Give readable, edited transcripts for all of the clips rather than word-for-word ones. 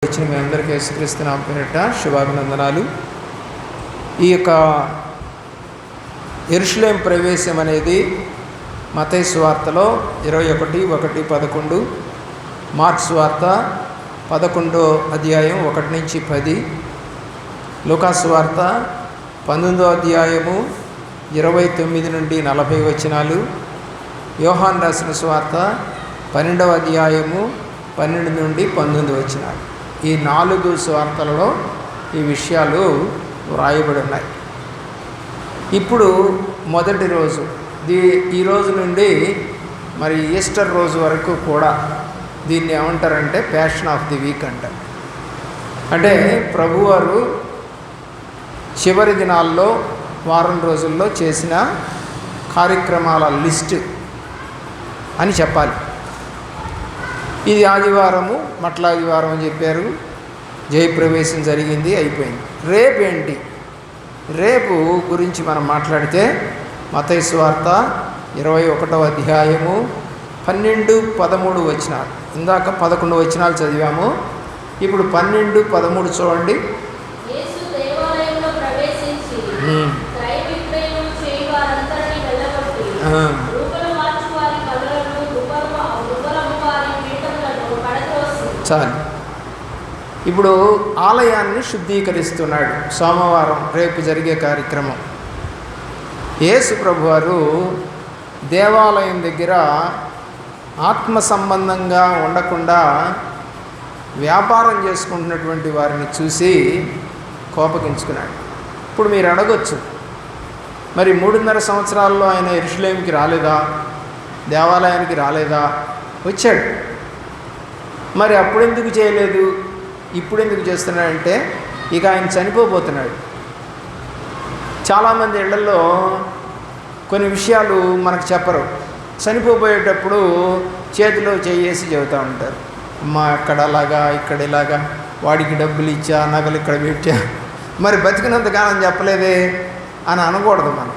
వచ్చిన మీ అందరికీ యేసుక్రీస్తు నామమున పేరిట శుభాభినందనాలు. ఈ యొక్క యెరూషలేము ప్రవేశం అనేది మత్తయి సువార్తలో 21:1-11, మార్కు సువార్త 11వ అధ్యాయం 1-10, లూకా సువార్త 19వ అధ్యాయము 29-40 వచనాలు, యోహాను రాసిన సువార్త 12వ అధ్యాయము 12-19 వచనాలు. ఈ 4 సువార్తలలో ఈ విషయాలు వ్రాయబడి ఉన్నాయి. ఇప్పుడు మొదటి రోజు, ఈ రోజు నుండి మరి ఈస్టర్ రోజు వరకు కూడా దీన్ని ఏమంటారంటే ప్యాషన్ ఆఫ్ ది వీక్ అంటారు. అంటే ప్రభువారు చివరి దినాల్లో వారం రోజుల్లో చేసిన కార్యక్రమాల లిస్టు అని చెప్పాలి. ఇది ఆదివారము, మట్ల ఆదివారం అని చెప్పారు. జయప్రవేశం జరిగింది, అయిపోయింది. రేపు ఏంటి? రేపు గురించి మనం మాట్లాడితే మత్తయి సువార్త 21వ అధ్యాయము 12-13 వచనాలు. ఇందాక 11 వచనాలు చదివాము. ఇప్పుడు 12-13 చూడండి. చాలు. ఇప్పుడు ఆలయాన్ని శుద్ధీకరిస్తున్నాడు. సోమవారం రేపు జరిగే కార్యక్రమం. యేసు ప్రభువారు దేవాలయం దగ్గర ఆత్మ సంబంధంగా ఉండకుండా వ్యాపారం చేసుకుంటున్నటువంటి వారిని చూసి కోపగించుకున్నాడు. ఇప్పుడు మీరు అడగొచ్చు, మరి 3.5 సంవత్సరాల్లో ఆయన యెరూషలేముకి రాలేదా? దేవాలయానికి రాలేదా? వచ్చాడు. మరి అప్పుడెందుకు చేయలేదు, ఇప్పుడు ఎందుకు చేస్తున్నాడంటే ఇక ఆయన చనిపోబోతున్నాడు. చాలామంది ఇళ్లలో కొన్ని విషయాలు మనకు చెప్పరు. చనిపోబోయేటప్పుడు చేతిలో చేయేసి చెబుతూ ఉంటారు. అమ్మా అక్కడ అలాగా, ఇక్కడ ఇలాగా, వాడికి డబ్బులు ఇచ్చా, నగలు ఇక్కడ పెట్టా, మరి బతికినంతకాలం చెప్పలేదే అని అనకూడదు. మనం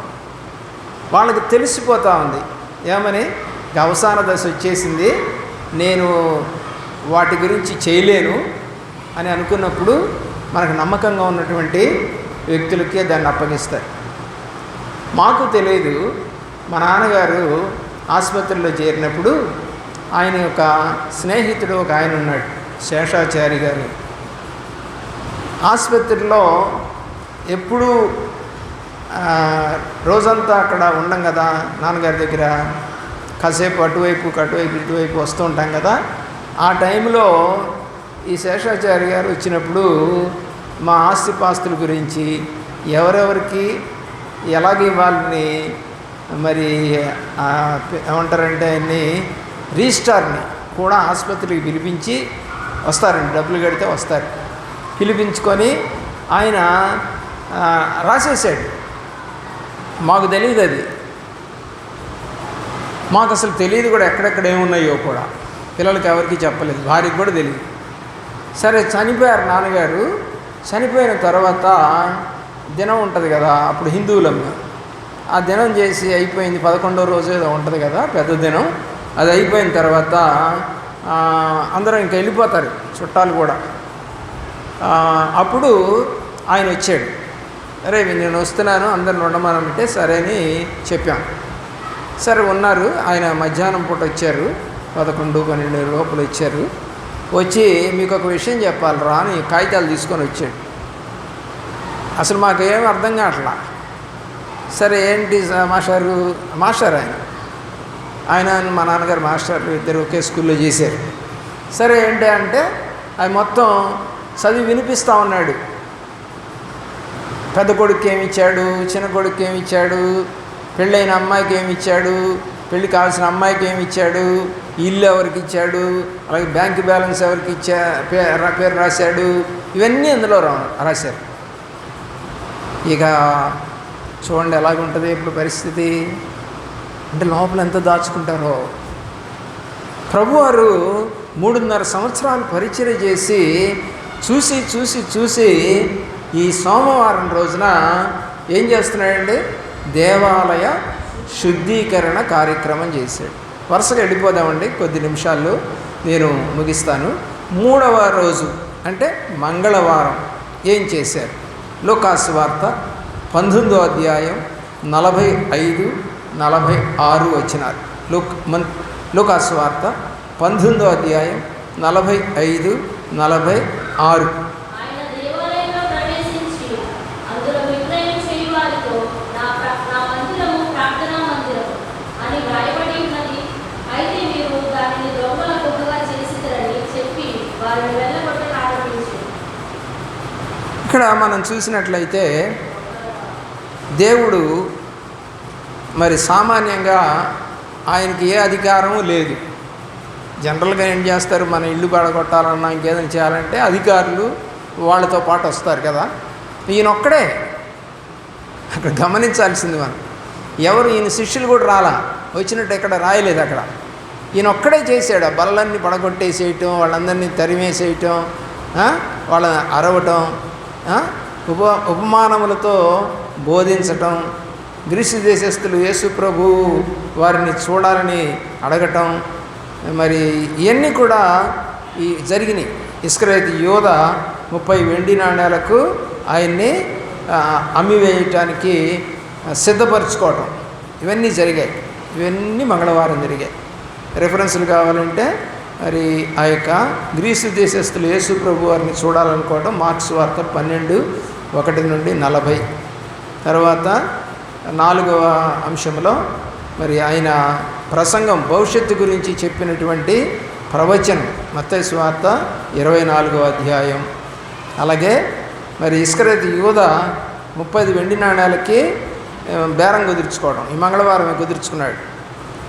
వాళ్ళకి తెలిసిపోతూ ఉంది ఏమని, అవసాన దశ వచ్చేసింది, నేను వాటి గురించి చేయలేను అని అనుకున్నప్పుడు మనకు నమ్మకంగా ఉన్నటువంటి వ్యక్తులకే దాన్ని అప్పగిస్తారు. మాకు తెలియదు. మా నాన్నగారు ఆసుపత్రిలో చేరినప్పుడు ఆయన యొక్క స్నేహితుడు ఒక ఆయన ఉన్నాడు, శేషాచారి గారు. ఆసుపత్రిలో ఎప్పుడూ రోజంతా అక్కడ ఉండం కదా, నాన్నగారి దగ్గర కాసేపు అటువైపు ఇటువైపు వస్తూ ఉంటాం కదా. ఆ టైంలో ఈ శేషాచారి గారు వచ్చినప్పుడు మా ఆస్తిపాస్తుల గురించి, ఎవరెవరికి ఎలాగే వాళ్ళని మరి ఏమంటారంటే ఆయన్ని రిజిస్ట్రార్ని కూడా ఆసుపత్రికి పిలిపించి వస్తారండి, డబ్బులు కడితే వస్తారు. పిలిపించుకొని ఆయన రాసేసాడు. మాకు తెలియదు, అది మాకు అసలు తెలియదు కూడా, ఎక్కడెక్కడ ఏమున్నాయో కూడా పిల్లలకి ఎవరికి చెప్పలేదు, భార్యకి కూడా తెలియదు. సరే చనిపోయారు నాన్నగారు. చనిపోయిన తర్వాత దినం ఉంటుంది కదా, అప్పుడు హిందువులమ్మ ఆ దినం చేసి అయిపోయింది. 11వ రోజు ఏదో ఉంటుంది కదా పెద్ద దినం. అది అయిపోయిన తర్వాత అందరూ ఇంక వెళ్ళిపోతారు, చుట్టాలు కూడా. అప్పుడు ఆయన వచ్చాడు. అరే నేను వస్తున్నాను, అందరిని ఉండమనంటే సరే అని చెప్పాం. సరే ఉన్నారు. ఆయన మధ్యాహ్నం పూట వచ్చారు, 11-12 లోపల వచ్చారు. వచ్చి మీకు ఒక విషయం చెప్పాలి రా అని కాగితాలు తీసుకొని వచ్చాడు. అసలు మాకేం అర్థం కావట్లా. సరే ఏంటి మాస్టర్ ఆయన మా నాన్నగారు మాస్టర్లు, ఇద్దరు ఒకే స్కూల్లో చేశారు. సరే ఏంటి అంటే అది మొత్తం చదివి వినిపిస్తూ ఉన్నాడు. పెద్ద కొడుకు ఏమిచ్చాడు, చిన్న కొడుకు ఏమిచ్చాడు, పెళ్ళైన అమ్మాయికి ఏమిచ్చాడు, పెళ్ళి కావాల్సిన అమ్మాయికి ఏమిచ్చాడు, ఇల్లు ఎవరికి ఇచ్చాడు, అలాగే బ్యాంక్ బ్యాలెన్స్ ఎవరికి పేరు రాశాడు, ఇవన్నీ అందులో రాశారు. ఇక చూడండి ఎలాగుంటుంది ఇప్పుడు పరిస్థితి. అంటే లోపల ఎంత దాచుకుంటారో. ప్రభువారు 3.5 సంవత్సరాలు పరిచర్య చేసి చూసి ఈ సోమవారం రోజున ఏం చేస్తున్నాడండి, దేవాలయ శుద్ధీకరణ కార్యక్రమం చేశాడు. వరుసగా వెళ్ళిపోదామండి, కొద్ది నిమిషాల్లో నేను ముగిస్తాను. 3వ రోజు అంటే మంగళవారం ఏం చేశారు? లూకాసు వార్త 19వ అధ్యాయం 45, 46 వచనాలు. లూకాసు వార్త 19వ అధ్యాయం 45, 46. ఇక్కడ మనం చూసినట్లయితే దేవుడు మరి సామాన్యంగా ఆయనకి ఏ అధికారం లేదు. జనరల్గా ఏం చేస్తారు, మన ఇల్లు పడగొట్టాలన్నా ఇంకేదైనా చేయాలంటే అధికారులు వాళ్ళతో పాటు వస్తారు కదా. ఈయనొక్కడే అక్కడ గమనించాల్సింది మనం. ఎవరు ఈయన శిష్యులు కూడా రాలా, వచ్చినట్టు ఎక్కడ రాయలేదు. అక్కడ ఈయనొక్కడే చేశాడు. ఆ బల్లన్నీ పడగొట్టేసేయటం, వాళ్ళందరినీ తరిమేసేయటం, వాళ్ళని అరవటం, ఉపమానములతో బోధించటం, గ్రీసు దేశస్థులు యేసు ప్రభు వారిని చూడాలని అడగటం, మరి ఇవన్నీ కూడా జరిగినాయి. ఇస్కరియోతు యూద 30 వెండి నాణేలకు ఆయన్ని అమ్మివేయటానికి సిద్ధపరచుకోవటం, ఇవన్నీ జరిగాయి. ఇవన్నీ మంగళవారం జరిగాయి. రెఫరెన్సులు కావాలంటే మరి ఆ యొక్క గ్రీసు దేశస్థులు యేసు ప్రభు వారిని చూడాలనుకోవడం మార్క్స్ వార్త 12:1-40. తర్వాత 4వ అంశంలో మరి ఆయన ప్రసంగం భవిష్యత్తు గురించి చెప్పినటువంటి ప్రవచనం మత్తయి సువార్త 24వ అధ్యాయం. అలాగే మరి ఇస్కరియోతు యూద 30 వెండి నాణేలకి బేరం కుదుర్చుకోవడం, ఈ మంగళవారమే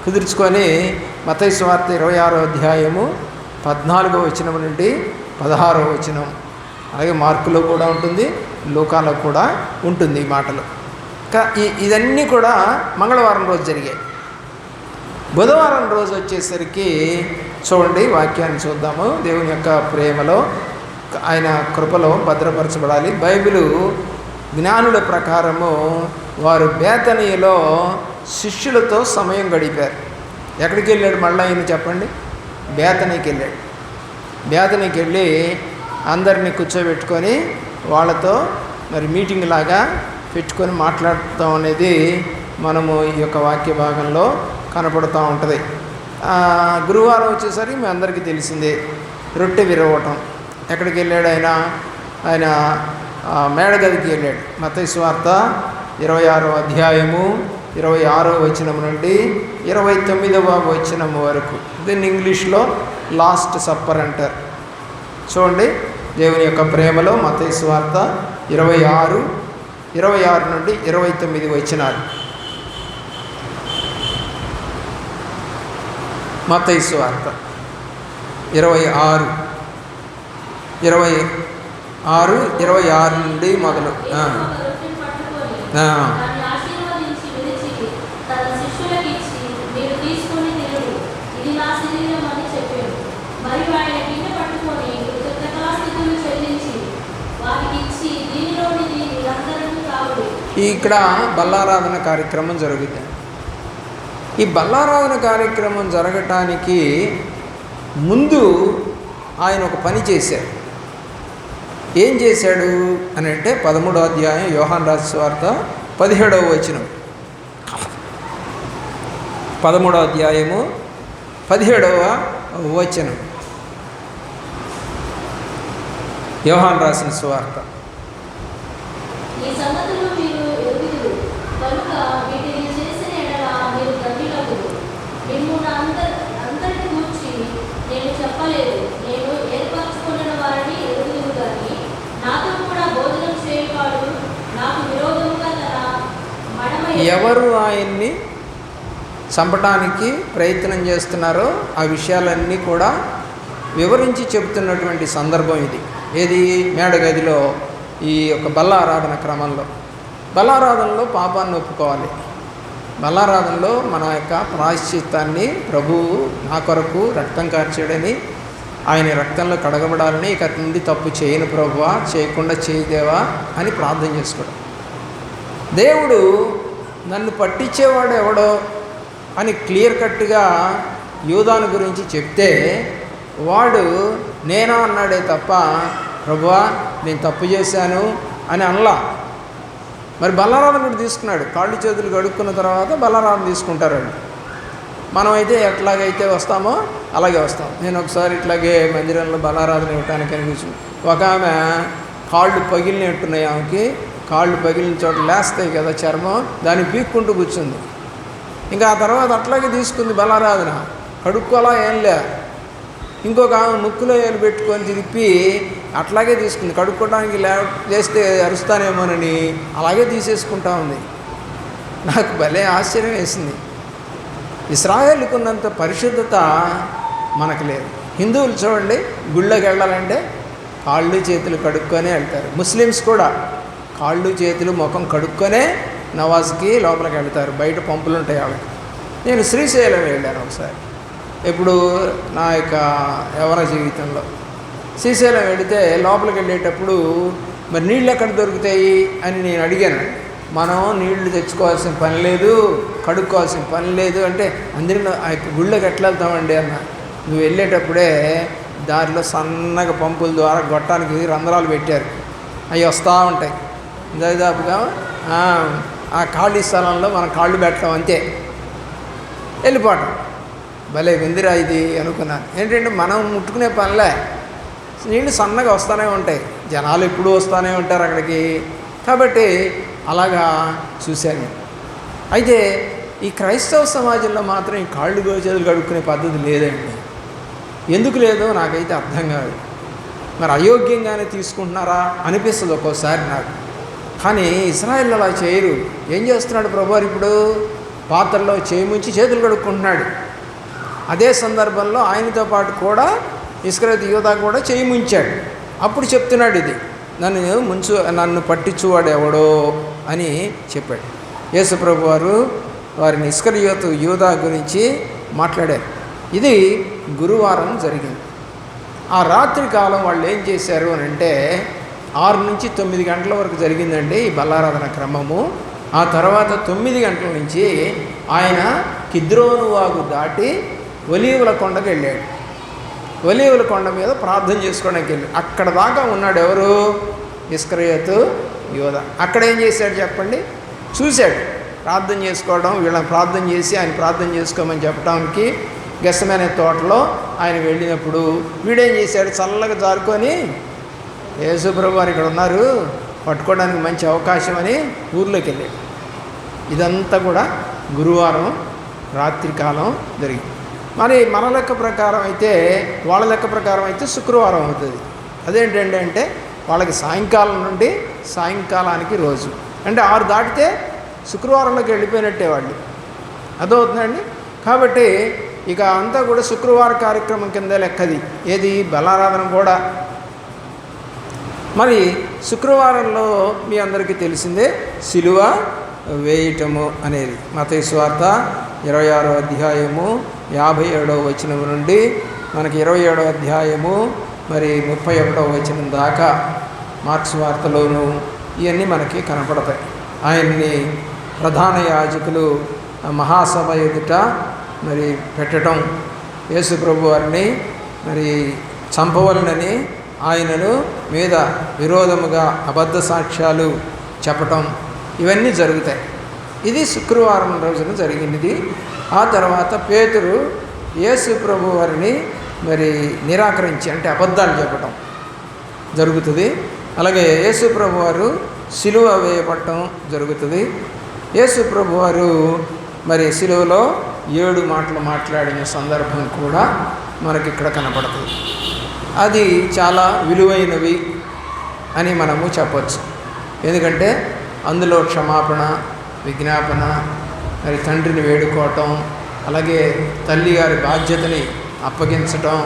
కుదుర్చుకొని మత్తయి సువార్త 26వ అధ్యాయము 14వ వచనం నుండి 16వ వచనం. అలాగే మార్కులో కూడా ఉంటుంది, లూకాలో కూడా ఉంటుంది ఈ మాటలు. ఇదన్నీ కూడా మంగళవారం రోజు జరిగాయి. బుధవారం రోజు వచ్చేసరికి చూడండి, వాక్యాన్ని చూద్దాము. దేవుని యొక్క ప్రేమలో ఆయన కృపలో భద్రపరచబడాలి. బైబిలు జ్ఞానుల ప్రకారము వారు బేతనీలో శిష్యులతో సమయం గడిపారు. ఎక్కడికి వెళ్ళాడు మళ్ళీ ఆయన చెప్పండి? బేతనీకి వెళ్ళాడు. బేతనీకి వెళ్ళి అందరినీ కూర్చోబెట్టుకొని వాళ్ళతో మరి మీటింగ్ లాగా పెట్టుకొని మాట్లాడతాం అనేది మనము ఈ యొక్క వాక్య భాగంలో కనపడుతూ ఉంటుంది. గురువారం వచ్చేసరికి మీ అందరికీ తెలిసిందే, రొట్టె విరవటం. ఎక్కడికి వెళ్ళాడు ఆయన మేడగదికి వెళ్ళాడు. మత్తయి సువార్త 26వ అధ్యాయము 26వ వచనం నుండి 29వ వచనం వరకు. దీన్ని ఇంగ్లీష్లో లాస్ట్ సప్పర్ అంటారు. చూడండి, దేవుని యొక్క ప్రేమలో మత్తయి సువార్త 26 నుండి 29 వచనాలు. మత్తయి సువార్త 26 నుండి మొదలు. ఇక్కడ బల్లారాధన కార్యక్రమం జరుగుతుంది. ఈ బల్లారాధన కార్యక్రమం జరగటానికి ముందు ఆయన ఒక పని చేశారు. ఏం చేశాడు అని అంటే 13వ అధ్యాయం యోహాను రాసిన సువార్త 17వ వచనం. 13వ అధ్యాయము 17వ వచనం యోహాను రాసిన సువార్త. ఎవరు ఆయన్ని చంపటానికి ప్రయత్నం చేస్తున్నారో ఆ విషయాలన్నీ కూడా వివరించి చెబుతున్నటువంటి సందర్భం ఇది. ఏది? మేడగదిలో ఈ యొక్క బల్లారాధన క్రమంలో. బల్లారాధనలో పాపాన్ని ఒప్పుకోవాలి. బల్లారాధనలో మన యొక్క ప్రాయశ్చిత్తాన్ని, ప్రభువు నా కొరకు రక్తం కార్చాడని, ఆయన రక్తంలో కడగబడాలని, ఇక నుండి తప్పు చేయను ప్రభువా, చేయకుండా చేయదేవా అని ప్రార్థన చేసుకోవడం. దేవుడు నన్ను పట్టించేవాడు ఎవడో అని క్లియర్ కట్గా యూదాను గురించి చెప్తే వాడు నేనా అన్నాడే తప్ప ప్రభువా నేను తప్పు చేశాను అని అనలా. మరి బల్లారాధన కూడా తీసుకున్నాడు. కాళ్ళు చేతులు కడుక్కున్న తర్వాత బల్లారాధన తీసుకుంటారు వాళ్ళు. మనమైతే ఎట్లాగైతే వస్తామో అలాగే వస్తాం. నేను ఒకసారి ఇట్లాగే మందిరంలో బల్లారాధన ఇవ్వటానికి అనిపించింది. ఒక ఆమె కాళ్ళు పగిలినట్టున్నాయి, ఆమెకి కాళ్ళు పగిలిన చోట లేస్తాయి కదా చర్మం, దాన్ని పీక్కుంటూ కూర్చుంది. ఇంకా ఆ తర్వాత అట్లాగే తీసుకుంది బల్లారాధన, కడుక్కోలా ఏం లే. ఇంకొక ఆమె ముక్కులో ఏలు పెట్టుకొని తిరిపి అట్లాగే తీసుకుంది. కడుక్కోవడానికి లేస్తే అరుస్తానేమోనని అలాగే తీసేసుకుంటా ఉంది. నాకు భలే ఆశ్చర్యం వేసింది. ఇశ్రాయేలుకు ఉన్నంత పరిశుద్ధత మనకు లేదు. హిందువులు చూడండి, గుళ్ళకి వెళ్ళాలంటే కాళ్ళు చేతులు కడుక్కొనే వెళ్తారు. ముస్లిమ్స్ కూడా కాళ్ళు చేతులు ముఖం కడుక్కొనే నవాజ్కి లోపలికి వెళ్తారు. బయట పంపులు ఉంటాయి వాళ్ళకి. నేను శ్రీశైలం వెళ్ళాను ఒకసారి, ఎప్పుడు నా యొక్క యవ్వన జీవితంలో. శ్రీశైలం వెళితే లోపలికి వెళ్ళేటప్పుడు మరి నీళ్ళు ఎక్కడ దొరుకుతాయి అని నేను అడిగాను. మనం నీళ్లు తెచ్చుకోవాల్సిన పని లేదు, కడుక్కోవాల్సిన పని లేదు అంటే, అందరిలో ఆ యొక్క గుళ్ళకి ఎట్లా వెళ్తామండి అన్న. నువ్వు వెళ్ళేటప్పుడే దారిలో సన్నగా పంపుల ద్వారా గొట్టానికి రంధ్రాలు పెట్టారు, అవి వస్తూ ఉంటాయి. దాదాపుగా ఆ ఖాళీ స్థలంలో మనం కాళ్ళు పెట్టడం అంతే, వెళ్ళిపోవటం. భలే విందిరా ఇది అనుకున్నాను. ఏంటంటే మనం ముట్టుకునే పనిలే, నీళ్ళు సన్నగా వస్తూనే ఉంటాయి, జనాలు ఎప్పుడూ వస్తూనే ఉంటారు అక్కడికి. కాబట్టి అలాగా చూశాను. అయితే ఈ క్రైస్తవ సమాజంలో మాత్రం ఈ కాళ్ళు చేతులు కడుక్కునే పద్ధతి లేదండి. ఎందుకు లేదో నాకైతే అర్థం కాదు. మరి అయోగ్యంగానే తీసుకుంటున్నారా అనిపిస్తుంది ఒక్కోసారి నాకు. కానీ ఇశ్రాయేలు అలా చేయరు. ఏం చేస్తున్నాడు ప్రభువారు ఇప్పుడు? పాత్రలో చేయి ముంచి చేతులు కడుక్కుంటున్నాడు. అదే సందర్భంలో ఆయనతో పాటు కూడా ఇస్కరియోతు యూదా కూడా చేయి ముంచాడు. అప్పుడు చెప్తున్నాడు, ఇది నన్ను పట్టించువాడు ఎవడో అని చెప్పాడు. యేసు ప్రభువారు వారిని ఇస్కరియోతు యూదా గురించి మాట్లాడారు. ఇది గురువారం జరిగింది. ఆ రాత్రి కాలం వాళ్ళు ఏం చేశారు అని అంటే 6 నుంచి 9 గంటల వరకు జరిగిందండి ఈ బల్లారాధన క్రమము. ఆ తర్వాత 9 గంటల నుంచి ఆయన కిద్రోను వాగు దాటి ఒలీవల కొండకు వెళ్ళాడు. ఒలీవల కొండ మీద ప్రార్థన చేసుకోవడానికి వెళ్ళాడు. అక్కడ దాకా ఉన్నాడు ఎవరు? ఇస్కరియోతు యూదా. అక్కడ ఏం చేశాడు చెప్పండి? చూశాడు ప్రార్థన చేసుకోవడం, వీళ్ళని ప్రార్థన చేసి ఆయన ప్రార్థన చేసుకోమని చెప్పడానికి గెత్సేమనే తోటలో ఆయన వెళ్ళినప్పుడు వీడేం చేశాడు? చల్లగా జారుకొని, యేసు ప్రభువారు ఇక్కడ ఉన్నారు, పట్టుకోవడానికి మంచి అవకాశం అని ఊర్లోకి వెళ్ళాడు. ఇదంతా కూడా గురువారం రాత్రి కాలం జరిగింది. మరి మన లెక్క ప్రకారం అయితే, వాళ్ళ లెక్క ప్రకారం అయితే శుక్రవారం అవుతుంది. అదేంటండి అంటే వాళ్ళకి సాయంకాలం నుండి సాయంకాలానికి రోజు, అంటే 6 దాటితే శుక్రవారంలోకి వెళ్ళిపోయినట్టే వాళ్ళు. అదవుతుందండి. కాబట్టి ఇక అంతా కూడా శుక్రవార కార్యక్రమం కింద లెక్కది. ఏది? బల్లారాధన కూడా. మరి శుక్రవారంలో మీ అందరికీ తెలిసిందే సిలువ వేయటము అనేది. మత్తయి సువార్త 26వ అధ్యాయము 57వ వచనం నుండి మనకి 27వ అధ్యాయము మరి 31వ వచనం దాకా మార్క్స్ వార్తలోను ఇవన్నీ మనకి కనపడతాయి. ఆయన్ని ప్రధాన యాజకులు మహాసభ ఎదుట మరి పెట్టడం, యేసు ప్రభు వారిని మరి చంపవలనని ఆయనను మీద విరోధముగా అబద్ధ సాక్ష్యాలు చెప్పటం, ఇవన్నీ జరుగుతాయి. ఇది శుక్రవారం రోజున జరిగినది. ఆ తర్వాత పేతురు యేసు ప్రభు వారిని మరి నిరాకరించి, అంటే అబద్ధాలు చెప్పటం జరుగుతుంది. అలాగే యేసు ప్రభు వారు సిలువ వేయబడటం జరుగుతుంది. యేసు ప్రభు వారు మరి సిలువలో 7 మాటలు మాట్లాడిన సందర్భం కూడా మనకి ఇక్కడ కనపడుతుంది. అది చాలా విలువైనవి అని మనము చెప్పవచ్చు. ఎందుకంటే అందులో క్షమాపణ, విజ్ఞాపన, మరి తండ్రిని వేడుకోవటం, అలాగే తల్లి గారి బాధ్యతని అప్పగించటం,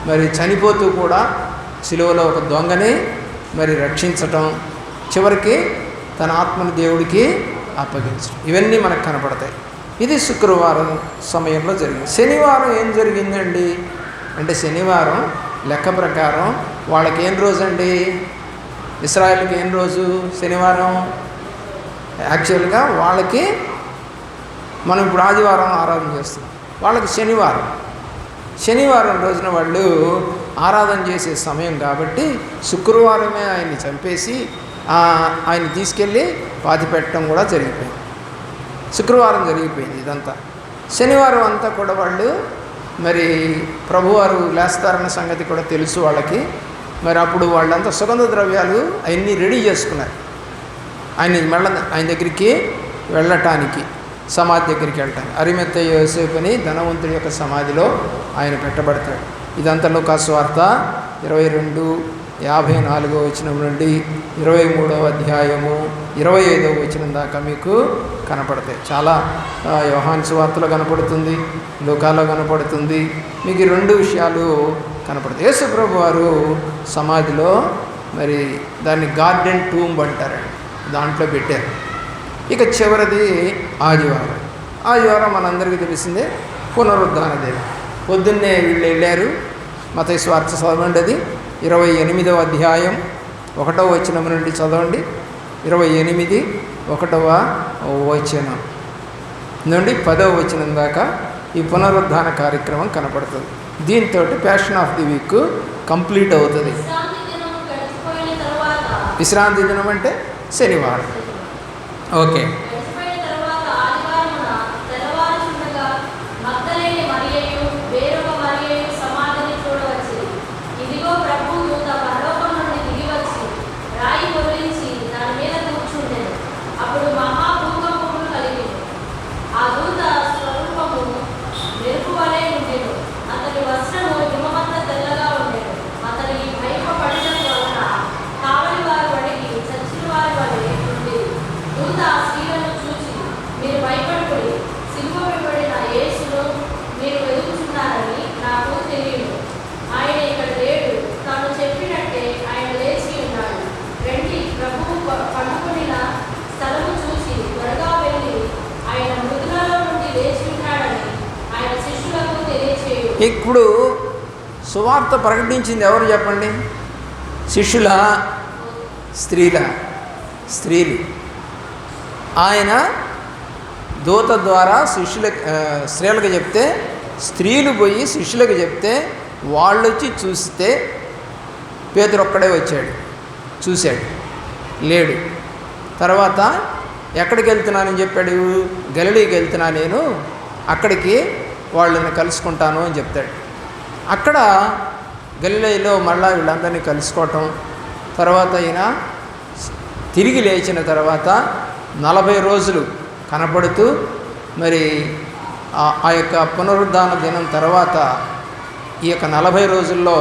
మరి చనిపోతూ కూడా సిలువలో ఒక దొంగని మరి రక్షించటం, చివరికి తన ఆత్మని దేవుడికి అప్పగించడం, ఇవన్నీ మనకు కనపడతాయి. ఇది శుక్రవారం సమయంలో జరిగింది. శనివారం ఏం జరిగిందండి అంటే, శనివారం లెక్క ప్రకారం వాళ్ళకి ఏం రోజు అండి? ఇశ్రాయేలుకి ఏం రోజు? శనివారం. యాక్చువల్గా వాళ్ళకి మనం ఇప్పుడు ఆదివారం ఆరాధన చేస్తున్నాం, వాళ్ళకి శనివారం. శనివారం రోజున వాళ్ళు ఆరాధన చేసే సమయం కాబట్టి శుక్రవారమే ఆయన్ని చంపేసి ఆయన తీసుకెళ్ళి పాతిపెట్టడం కూడా జరిగిపోయింది. శుక్రవారం జరిగిపోయింది ఇదంతా. శనివారం అంతా కూడా వాళ్ళు మరి ప్రభువారు లేస్తారన్న సంగతి కూడా తెలుసు వాళ్ళకి. మరి అప్పుడు వాళ్ళంతా సుగంధ ద్రవ్యాలు అవన్నీ రెడీ చేసుకున్నారు ఆయన దగ్గరికి వెళ్ళటానికి, సమాధి దగ్గరికి వెళ్ళటానికి. అరిమత్తయి యోసేపు అని ధనవంతుడి యొక్క సమాధిలో ఆయన పెట్టబడతాడు. ఇదంతా లూకా సువార్త 22:54 వచనం నుండి 23వ అధ్యాయము 25వ వచనం దాకా మీకు కనపడతాయి. చాలా యోహాను సువార్తలో కనపడుతుంది, లూకాలో కనపడుతుంది. మీకు ఈ 2 విషయాలు కనపడతాయి. యేసు ప్రభు వారు సమాధిలో మరి దాన్ని గార్డెన్ టూంబ్ అంటారండి, దాంట్లో పెట్టారు. ఇక చివరిది ఆదివారం మనందరికీ తెలిసిందే పునరుద్ధాన దినం. పొద్దున్నే వీళ్ళు వెళ్ళారు. మత్తయి సువార్త చదవండి, అది 28వ అధ్యాయం 1వ వచనం నుండి చదవండి. 28 1వ వచనం నుండి 10వ వచనం దాకా ఈ పునరుద్ధాన కార్యక్రమం కనపడుతుంది. దీంతో passion of the week complete అవుతుంది. విశ్రాంతి దినం అంటే శనివారం. ఓకే. ఇప్పుడు సువార్త ప్రకటించింది ఎవరు చెప్పండి? శిష్యుల, స్త్రీలు. ఆయన దూత ద్వారా స్త్రీలకు చెప్తే, స్త్రీలు పోయి శిష్యులకు చెప్తే వాళ్ళు వచ్చి చూస్తే పేతురు ఒక్కడే వచ్చాడు, చూశాడు, లేడు. తర్వాత ఎక్కడికి వెళ్తున్నానని చెప్పాడు? గలిలీకి వెళ్తున్నా నేను, అక్కడికి వాళ్ళని కలుసుకుంటాను అని చెప్తాడు. అక్కడ గలిలయలో మళ్ళా వీళ్ళందరినీ కలుసుకోవటం, తర్వాత ఈయన తిరిగి లేచిన తర్వాత 40 రోజులు కనపడుతూ మరి ఆ యొక్క పునరుద్ధాన దినం తర్వాత ఈ యొక్క 40 రోజుల్లో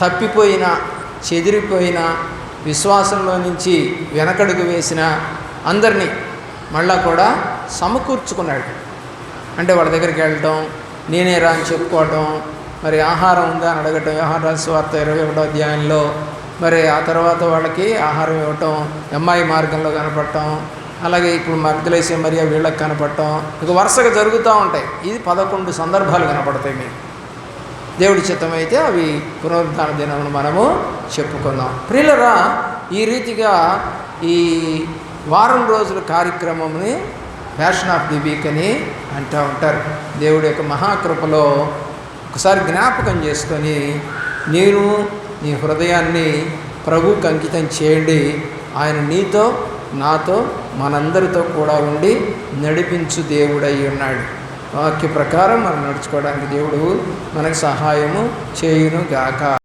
తప్పిపోయిన, చెదిరిపోయిన, విశ్వాసంలో నుంచి వెనకడుగు వేసిన అందరినీ మళ్ళా కూడా సమకూర్చుకున్నాడు. అంటే వాళ్ళ దగ్గరికి వెళ్ళటం, నేనే రా అని చెప్పుకోవటం, మరి ఆహారం ఉందా అని అడగటం. యోహాను సువార్త 21వ అధ్యాయంలో మరి ఆ తర్వాత వాళ్ళకి ఆహారం ఇవ్వటం, అమ్మాయి మార్గంలో కనపడటం, అలాగే ఇప్పుడు మగ్దలేసే మరియా వీళ్ళకి కనపడటం, ఇక వరుసగా జరుగుతూ ఉంటాయి. ఇది 11 సందర్భాలు కనపడతాయి మీకు. దేవుడి చిత్తమైతే అవి పునరుద్ధాన దినమును మనము చెప్పుకుందాం. ప్రియులరా, ఈ రీతిగా ఈ వారం రోజుల కార్యక్రమంని ప్యాషన్ ఆఫ్ ది వీక్ అని అంటూ ఉంటారు. దేవుడి యొక్క మహాకృపలో ఒకసారి జ్ఞాపకం చేసుకొని నేను నీ హృదయాన్ని ప్రభువుకి అంకితం చేయండి. ఆయన నీతో, నాతో, మనందరితో కూడా ఉండి నడిపించు దేవుడై ఉన్నాడు. వాక్య ప్రకారం మనం నడుచుకోవడానికి దేవుడు మనకు సహాయము చేయును గాక.